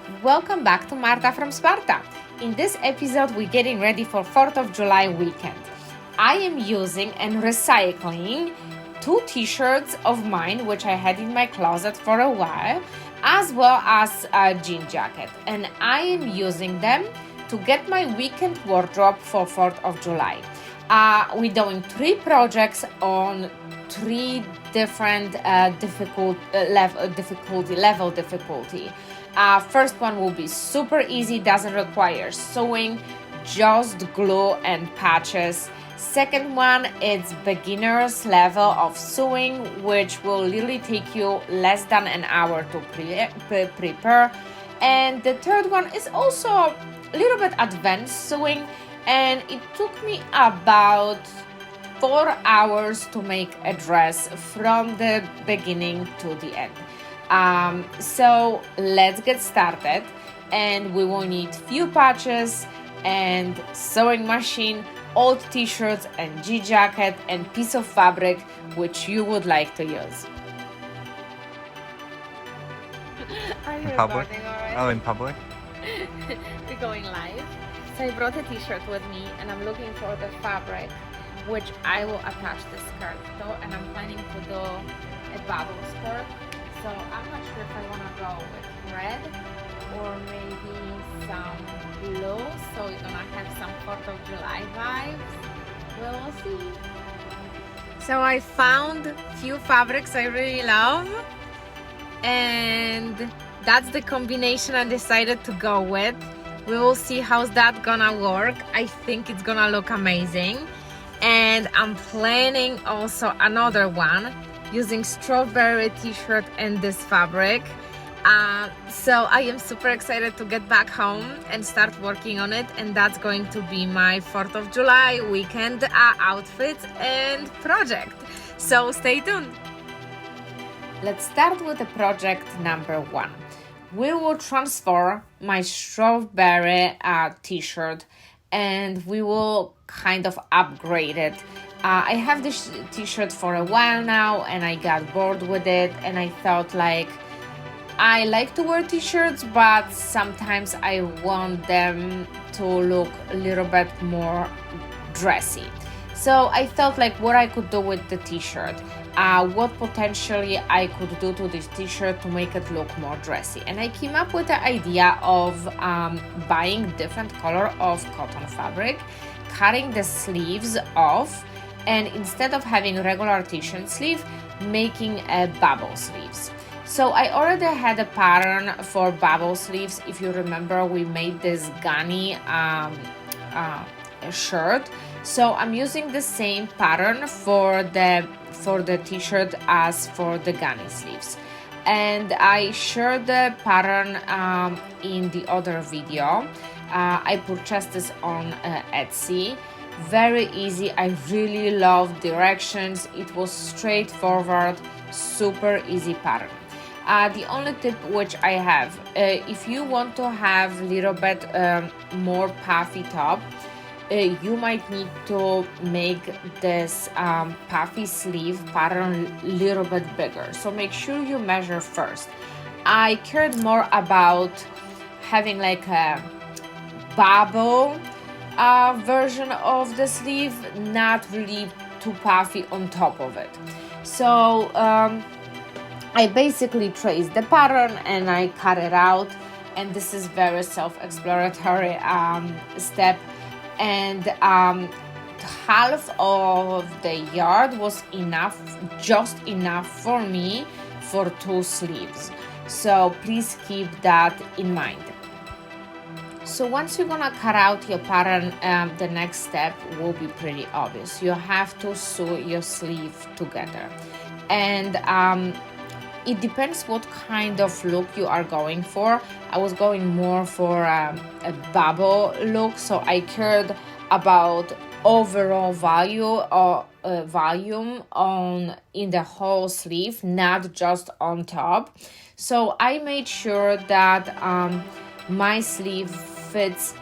Welcome back to Marta from Sparta. In this episode, we're getting ready for 4th of July weekend. I am using and recycling two t-shirts of mine, which I had in my closet for a while, as well as a jean jacket. And I am using them to get my weekend wardrobe for 4th of July. We're doing three projects on three different difficulty. First one will be super easy, doesn't require sewing, just glue and patches. Second one is beginner's level of sewing, which will literally take you less than an hour to prepare. And the third one is also a little bit advanced sewing, and it took me about 4 hours to make a dress from the beginning to the end. So let's get started, and we will need few patches and sewing machine, old t-shirts and jean jacket and piece of fabric which you would like to use. Are you In public? recording already? Oh, in public? We're going live. So I brought a t-shirt with me and I'm looking for the fabric which I will attach the skirt to, and I'm planning to do a bubble skirt. So I'm not sure if I want to go with red or maybe some blue, so we're gonna have some 4th of July vibes. We'll see. So I found few fabrics I really love, and that's the combination I decided to go with. We will see how's that gonna work. I think it's gonna look amazing. And I'm planning also another one using strawberry t-shirt and this fabric. So I am super excited to get back home and start working on it, and that's going to be my 4th of July weekend outfit and project. So stay tuned. Let's start with the project number 1. We will transfer my strawberry t-shirt, and we will kind of upgrade it. I have this t-shirt for a while now, and I got bored with it, and I thought I like to wear t-shirts, but sometimes I want them to look a little bit more dressy. So I thought what I could do with the t-shirt, what potentially I could do to this t-shirt to make it look more dressy. And I came up with the idea of buying different color of cotton fabric, cutting the sleeves off, and instead of having regular t-shirt sleeve, making a bubble sleeves. So I already had a pattern for bubble sleeves. If you remember, we made this gunny shirt. So I'm using the same pattern for the t-shirt as for the gunny sleeves. And I shared the pattern in the other video. I purchased this on Etsy. Very easy. I really love directions. It was straightforward, super easy pattern. The only tip which I have, if you want to have a little bit more puffy top, you might need to make this puffy sleeve pattern a little bit bigger. So make sure you measure first. I cared more about having a bubble version of the sleeve, not really too puffy on top of it. So I basically traced the pattern and I cut it out, and this is very self-explanatory step. And half of the yard was enough, just enough for me for 2 sleeves. So please keep that in mind. So once you're gonna cut out your pattern, the next step will be pretty obvious. You have to sew your sleeve together, and it depends what kind of look you are going for. I was going more for a bubble look, so I cared about overall volume on in the whole sleeve, not just on top. So I made sure that my sleeve fits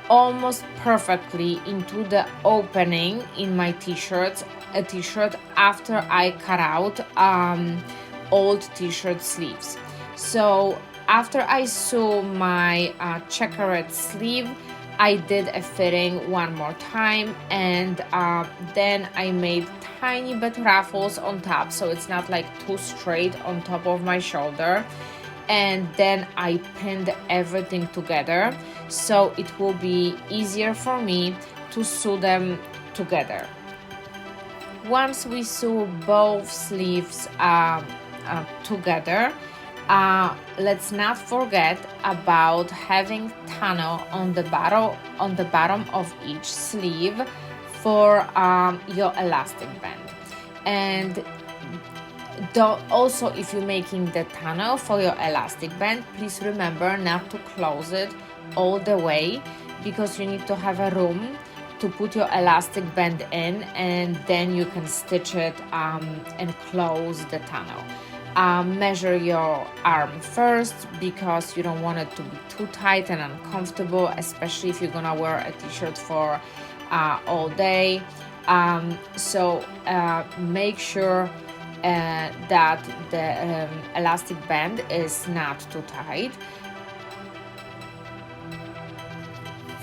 almost perfectly into the opening in my t-shirt after I cut out old t-shirt sleeves. So after I sew my checkered sleeve, I did a fitting one more time, and then I made tiny bit ruffles on top, so it's not like too straight on top of my shoulder. And then I pinned everything together, so it will be easier for me to sew them together. Once we sew both sleeves together, let's not forget about having tunnel on the bottom of each sleeve for your elastic band. And also, if you're making the tunnel for your elastic band, please remember not to close it all the way, because you need to have a room to put your elastic band in, and then you can stitch it and close the tunnel. Measure your arm first, because you don't want it to be too tight and uncomfortable, especially if you're gonna wear a t-shirt for all day. So make sure that the elastic band is not too tight.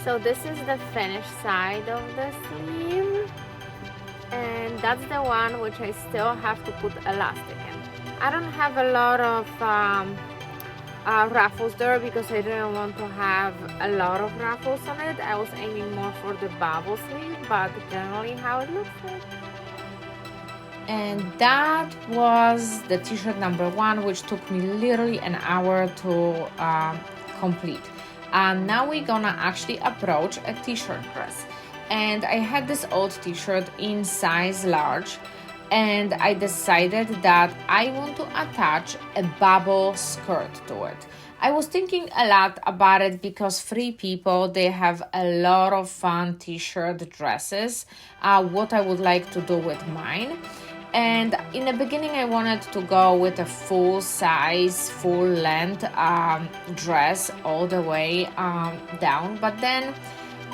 So this is the finished side of the sleeve, and that's the one which I still have to put elastic in. I don't have a lot of ruffles there, because I didn't want to have a lot of ruffles on it. I was aiming more for the bubble sleeve, but generally how it looks like. And that was the t-shirt number 1, which took me literally an hour to complete. Now we're gonna actually approach a t-shirt dress. And I had this old t-shirt in size large, and I decided that I want to attach a bubble skirt to it. I was thinking a lot about it, because Free People, they have a lot of fun t-shirt dresses, what I would like to do with mine. And in the beginning, I wanted to go with a full size, full length dress all the way down. But then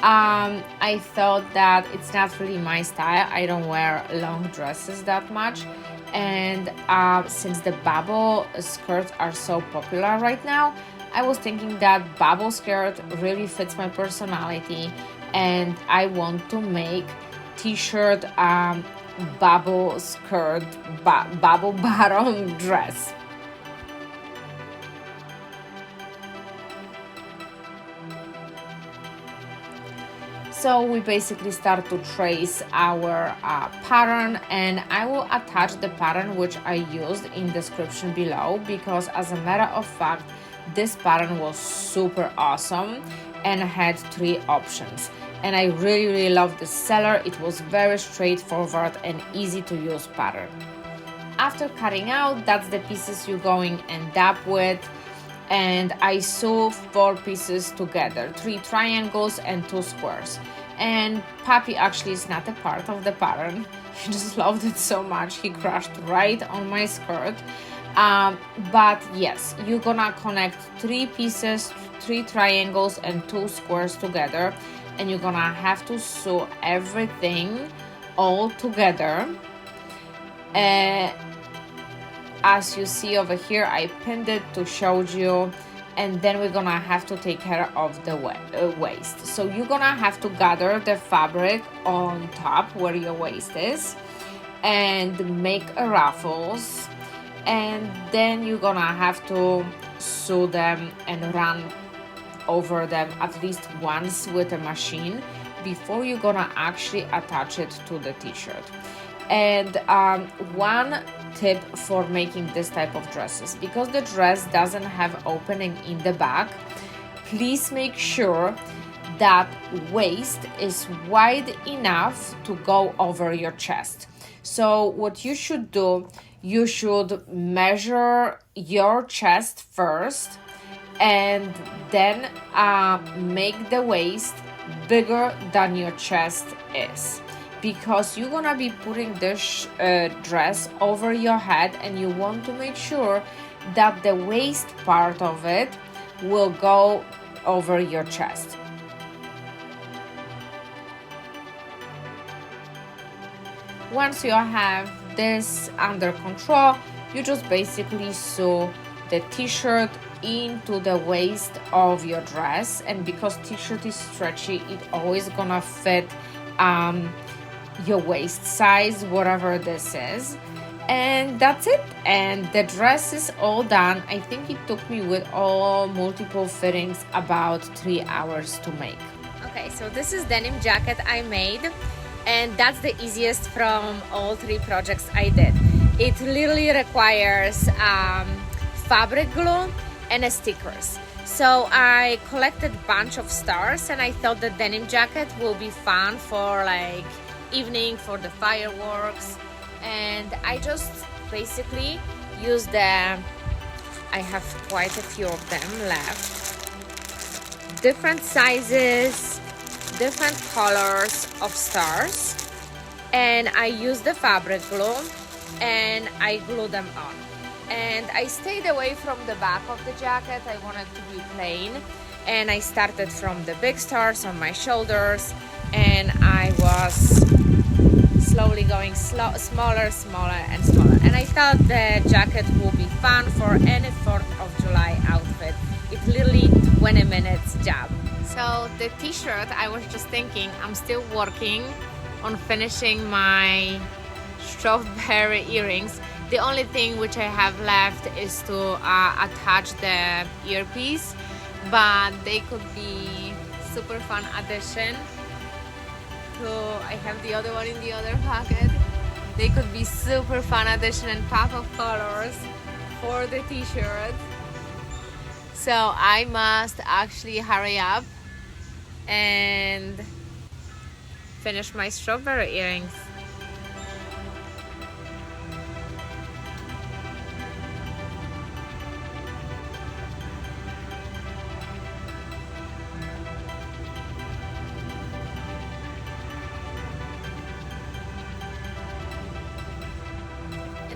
I thought that it's not really my style. I don't wear long dresses that much. And since the bubble skirts are so popular right now, I was thinking that bubble skirt really fits my personality. And I want to make t-shirt bubble skirt, bubble bottom dress. So we basically start to trace our pattern, and I will attach the pattern which I used in description below, because as a matter of fact, this pattern was super awesome and had 3 options. And I really love the seller. It was very straightforward and easy to use pattern. After cutting out, that's the pieces you're going to end up with. And I sew 4 pieces together, 3 triangles and 2 squares. And Papi actually is not a part of the pattern. He just loved it so much, he crashed right on my skirt. But yes, you're gonna connect 3 pieces, 3 triangles and 2 squares together, and you're gonna have to sew everything all together. As you see over here, I pinned it to show you, and then we're gonna have to take care of the waist. So you're gonna have to gather the fabric on top where your waist is and make a ruffles, and then you're gonna have to sew them and run over them at least once with a machine before you're gonna actually attach it to the t-shirt. And one tip for making this type of dresses, because the dress doesn't have opening in the back, please make sure that waist is wide enough to go over your chest. So what you should do, you should measure your chest first, and then make the waist bigger than your chest is, because you're gonna be putting this dress over your head, and you want to make sure that the waist part of it will go over your chest. Once you have this under control, you just basically sew the t-shirt into the waist of your dress, and because t-shirt is stretchy, it always gonna fit your waist size, whatever this is. And that's it, and the dress is all done. I think it took me, with all multiple fittings, about 3 hours to make. Okay, so this is denim jacket I made, and that's the easiest from all 3 projects I did. It literally requires fabric glue and stickers. So I collected a bunch of stars, and I thought the denim jacket will be fun for like evening, for the fireworks. And I just basically use I have quite a few of them left, different sizes, different colors of stars, and I use the fabric glue and I glue them on. And I stayed away from the back of the jacket. I wanted to be plain, and I started from the big stars on my shoulders, and I was slowly going smaller and smaller, and I thought the jacket will be fun for any 4th of July outfit. It's literally 20 minutes job. So the t-shirt, I was just thinking, I'm still working on finishing my strawberry earrings. The only thing which I have left is to attach the earpiece, but they could be super fun addition. I have the other one in the other pocket. They could be super fun addition and pop of colors for the t-shirt. So I must actually hurry up and finish my strawberry earrings.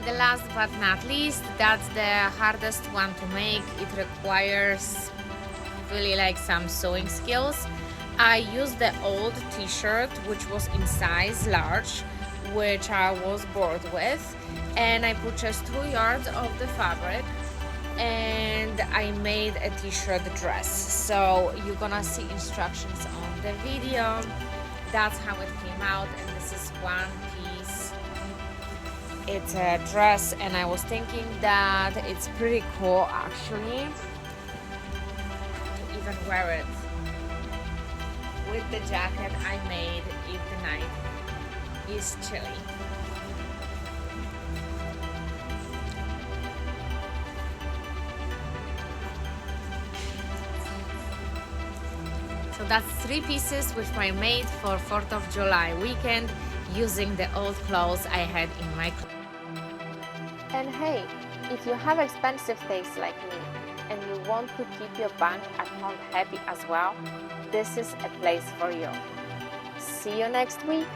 The last but not least, that's the hardest one to make. It requires really like some sewing skills. I used the old t-shirt, which was in size large, which I was bored with, and I put just 2 yards of the fabric, and I made a t-shirt dress. So you're gonna see instructions on the video. That's how it came out, and this is one piece. It's a dress, and I was thinking that it's pretty cool actually to even wear it with the jacket I made if the night is chilly. So that's 3 pieces which I made for 4th of July weekend using the old clothes I had in my closet. And hey, if you have expensive tastes like me and you want to keep your bank account happy as well, this is a place for you. See you next week.